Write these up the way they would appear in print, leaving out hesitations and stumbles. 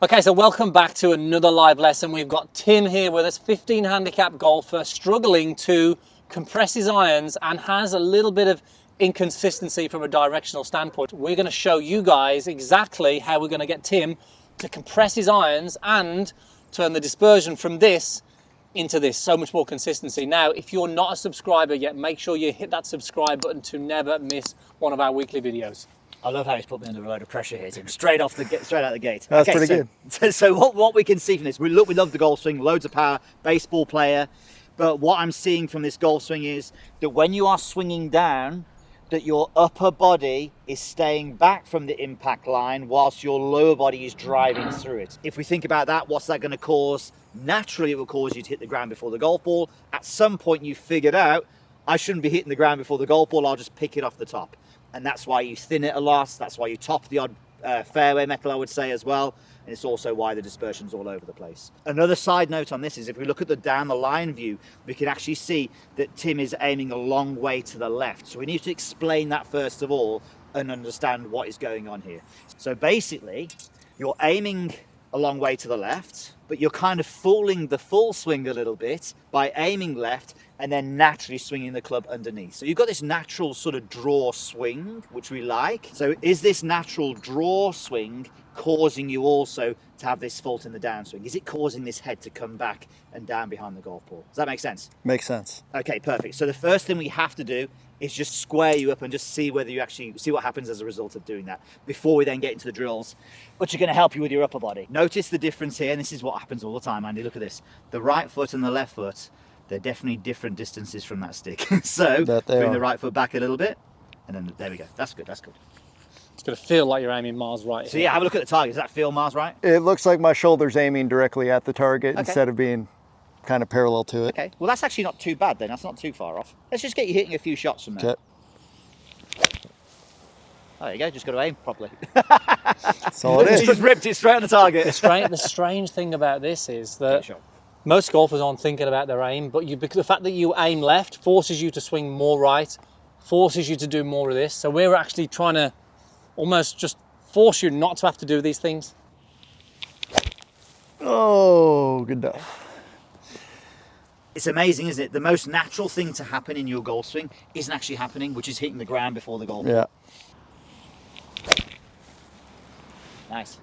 Okay, so welcome back to another live lesson. We've got Tim here with us, 15 handicap golfer, struggling to compress his irons and has a little bit of inconsistency from a directional standpoint. We're going to show you guys exactly how we're going to get Tim to compress his irons and turn the dispersion from this into this. So much more consistency. Now, if you're not a subscriber yet, make sure you hit that subscribe button to never miss one of our weekly videos. I love how he's put me under a load of pressure here, Tim. Straight out the gate. That's pretty good. So what we can see from this, we love the golf swing, loads of power, baseball player. But what I'm seeing from this golf swing is that when you are swinging down, that your upper body is staying back from the impact line whilst your lower body is driving through it. If we think about that, what's that going to cause? Naturally, it will cause you to hit the ground before the golf ball. At some point, you figured out, I shouldn't be hitting the ground before the golf ball, I'll just pick it off the top. And that's why you thin it a lot. That's why you top the odd fairway metal, I would say, as well. And it's also why the dispersion's all over the place. Another side note on this is if we look at the down the line view, we can actually see that Tim is aiming a long way to the left. So we need to explain that first of all and understand what is going on here. So basically, you're aiming a long way to the left, but you're kind of fooling the full swing a little bit by aiming left and then naturally swinging the club underneath. So you've got this natural sort of draw swing, which we like. So is this natural draw swing causing you also to have this fault in the downswing? Is it causing this head to come back and down behind the golf ball? Does that make sense? Makes sense. Okay, perfect. So the first thing we have to do is just square you up and just see whether you actually see what happens as a result of doing that before we then get into the drills, which are going to help you with your upper body. Notice the difference here, and this is what happens all the time, Andy. Look at this. The right foot and the left foot, they're definitely different distances from that stick. So bring the right foot back a little bit, and then there we go. That's good, that's good. It's going to feel like you're aiming miles right. So yeah, have a look at the target. Does that feel miles right? It looks like my shoulder's aiming directly at the target instead of being kind of parallel to it. Okay, well that's actually not too bad then. That's not too far off. Let's just get you hitting a few shots from there. Okay. Oh, there you go, just got to aim properly. That's all it is. You just ripped it straight on the target. The strange thing about this is that most golfers aren't thinking about their aim, but because the fact that you aim left forces you to swing more right, forces you to do more of this. So we're actually trying to almost just force you not to have to do these things. Oh, good enough. It's amazing, isn't it? The most natural thing to happen in your golf swing isn't actually happening, which is hitting the ground before the golf. Yeah. Nice.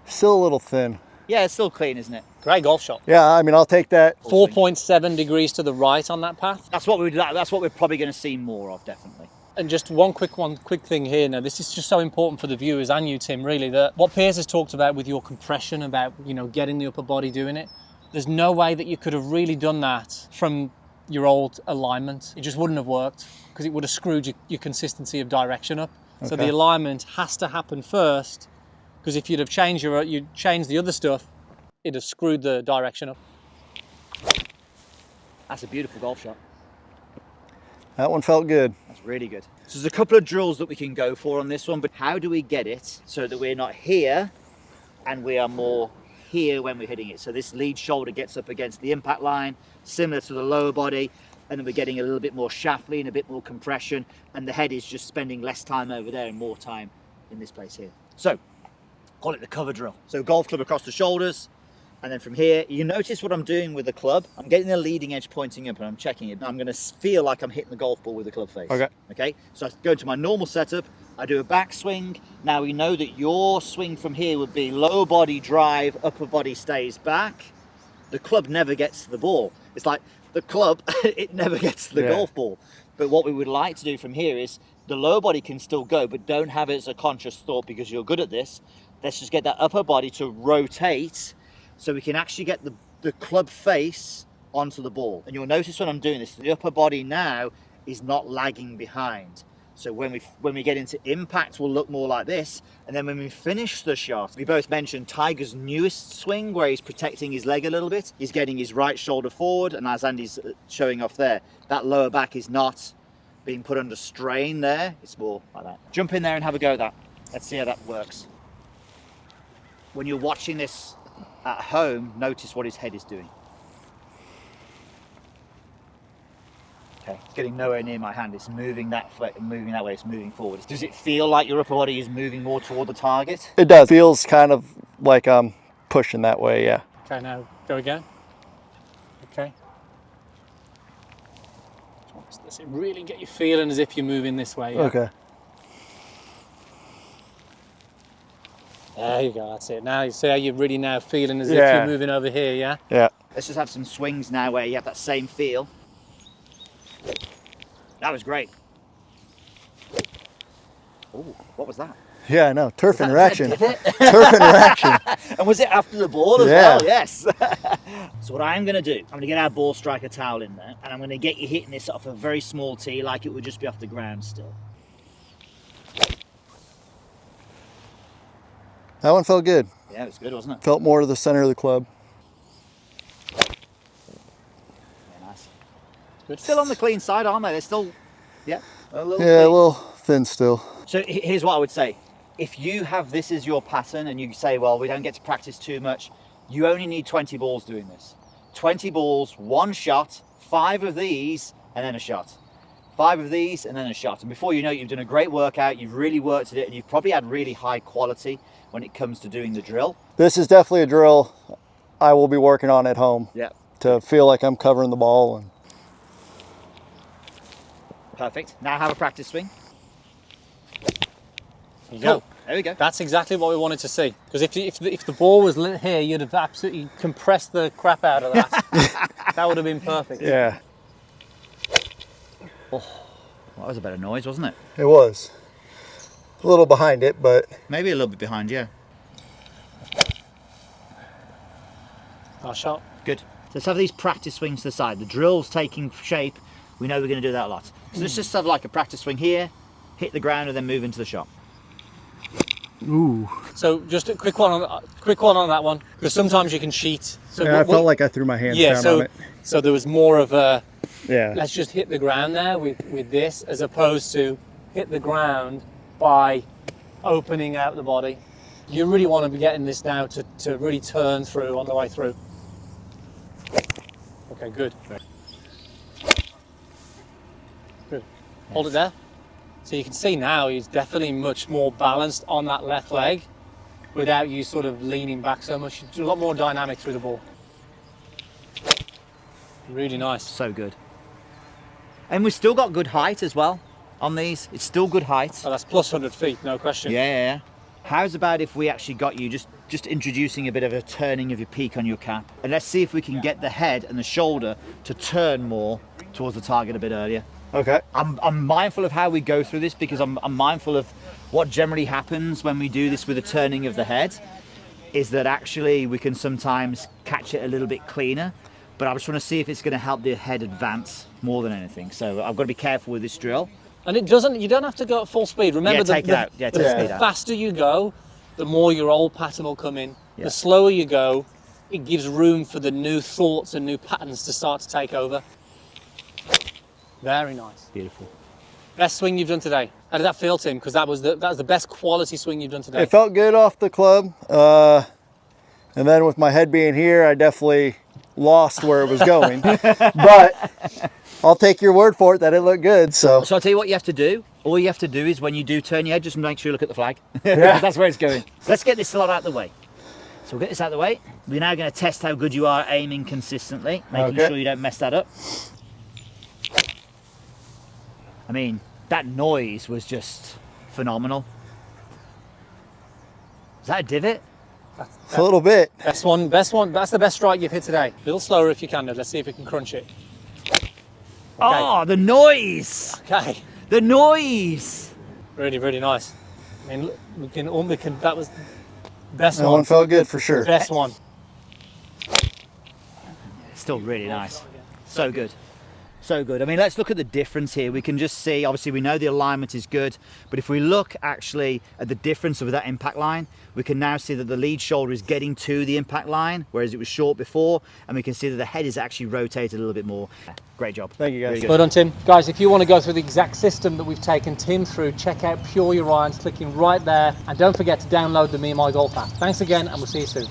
Still a little thin. Yeah, it's still clean, isn't it? Great golf shot. Yeah, I mean, I'll take that. 4.7 degrees to the right on that path. That's what we're probably going to see more of, definitely. And just one quick thing here. Now, this is just so important for the viewers and you, Tim, really, that what Piers has talked about with your compression, about, you know, getting the upper body doing it, there's no way that you could have really done that from your old alignment. It just wouldn't have worked because it would have screwed your consistency of direction up. Okay. So the alignment has to happen first, because if you'd have changed the other stuff, it'd have screwed the direction up. That's a beautiful golf shot. That one felt good. That's really good. So there's a couple of drills that we can go for on this one, but how do we get it so that we're not here and we are more here when we're hitting it? So this lead shoulder gets up against the impact line, similar to the lower body, and then we're getting a little bit more shaftly and a bit more compression, and the head is just spending less time over there and more time in this place here. So call it the cover drill. So golf club across the shoulders, and then from here, you notice what I'm doing with the club. I'm getting the leading edge pointing up and I'm checking it. I'm gonna feel like I'm hitting the golf ball with the club face. Okay, so I go into my normal setup, I do a back swing. Now we know that your swing from here would be lower body drive, upper body stays back. The club never gets to the ball. It's like the club, it never gets to the golf ball. But what we would like to do from here is the lower body can still go, but don't have it as a conscious thought because you're good at this. Let's just get that upper body to rotate so we can actually get the club face onto the ball. And you'll notice when I'm doing this, the upper body now is not lagging behind. So when we get into impact, we'll look more like this. And then when we finish the shot, we both mentioned Tiger's newest swing where he's protecting his leg a little bit. He's getting his right shoulder forward, and as Andy's showing off there, that lower back is not being put under strain there. It's more like that. Jump in there and have a go at that. Let's see how that works. When you're watching this at home, notice what his head is doing. Okay, it's getting nowhere near my hand. It's moving that way, it's moving forward. Does it feel like your upper body is moving more toward the target? It does. Feels kind of like I'm pushing that way, yeah. Okay, now go again. Okay. Does it really get you feeling as if you're moving this way? Yeah? Okay. There you go, that's it. Now you see how you're really now feeling as if Yeah. you're moving over here, yeah? Yeah. Let's just have some swings now where you have that same feel. That was great. Oh, what was that? Yeah, I know. Turf Was that interaction. divot? Turf interaction. And was it after the ball as Yeah. well? Yes. So what I'm going to do, I'm going to get our ball striker towel in there, and I'm going to get you hitting this off a very small tee, like it would just be off the ground still. That one felt good. Yeah, it was good, wasn't it? Felt more to the center of the club. Yeah, nice. Good. Still on the clean side, aren't they? They're still, yeah, a little Yeah, a clean. little thin still. So here's what I would say. If you have this as your pattern and you say, well, we don't get to practice too much, you only need 20 balls doing this. 20 balls, one shot, 5 of these, and then a shot. 5 of these, and then a shot. And before you know it, you've done a great workout, you've really worked at it, and you've probably had really high quality when it comes to doing the drill. This is definitely a drill I will be working on at home Yeah. to feel like I'm covering the ball. And Perfect. Now have a practice swing. There you go. There we go. That's exactly what we wanted to see. Because if the ball was lit here, you'd have absolutely compressed the crap out of that. That would have been perfect. yeah, Oh, that was a better noise, wasn't it? it was. A little behind it, but Maybe a little bit behind, yeah. Our shot. Good. So let's have these practice swings to the side. The drill's taking shape. We know we're going to do that a lot. So let's just have like a practice swing here, hit the ground, and then move into the shot. ooh. So just a quick one on that one, because sometimes you can cheat. So Yeah, I felt like I threw my hands yeah. down So on it. so there was more of a Yeah. let's just hit the ground there with this, as opposed to hit the ground by opening out the body. You really want to be getting this now to really turn through on the way through. Okay, good. Good. Hold it there. So you can see now he's definitely much more balanced on that left leg without you sort of leaning back so much. It's a lot more dynamic through the ball. Really nice. So good. And we've still got good height as well on these. It's still good height. So that's plus 100 feet, no question. Yeah. How's about if we actually got you just introducing a bit of a turning of your peak on your cap, and let's see if we can get the head and the shoulder to turn more towards the target a bit earlier. Okay. I'm mindful of how we go through this, because I'm mindful of what generally happens when we do this with a turning of the head, is that actually we can sometimes catch it a little bit cleaner, but I just want to see if it's going to help the head advance more than anything. So I've got to be careful with this drill. And you don't have to go at full speed. Remember, Yeah, take it out. Yeah, take the it out. faster you go, the more your old pattern will come in. Yeah. The slower you go, it gives room for the new thoughts and new patterns to start to take over. Very nice. Beautiful. Best swing you've done today. How did that feel, Tim? Because that was the best quality swing you've done today. It felt good off the club. And then with my head being here, I definitely lost where it was going. But I'll take your word for it that it looked good. So So I'll tell you what you have to do. All you have to do is when you do turn your head, just make sure you look at the flag. Because that's where it's going. So let's get this lot out of the way. So we'll get this out of the way. We're now going to test how good you are aiming consistently, making Okay. sure you don't mess that up. I mean, that noise was phenomenal. Is that a divot? a little bit. Best one. That's the best strike you've hit today. A little slower if you can. Let's see if we can crunch it. Okay. Oh, the noise! Okay. The noise! Really, really nice. I mean, we can. That was best That one. one felt good for sure. Best one. Still really nice. So good. So good. I mean, let's look at the difference here. We can just see, obviously we know the alignment is good, but if we look actually at the difference with that impact line, we can now see that the lead shoulder is getting to the impact line, whereas it was short before, and we can see that the head is actually rotated a little bit more. Great job. Thank you, guys. Really good. Well done, Tim. Guys, if you want to go through the exact system that we've taken Tim through, check out Pure Your Irons, clicking right there, and don't forget to download the Me and My Golf app. Thanks again, and we'll see you soon.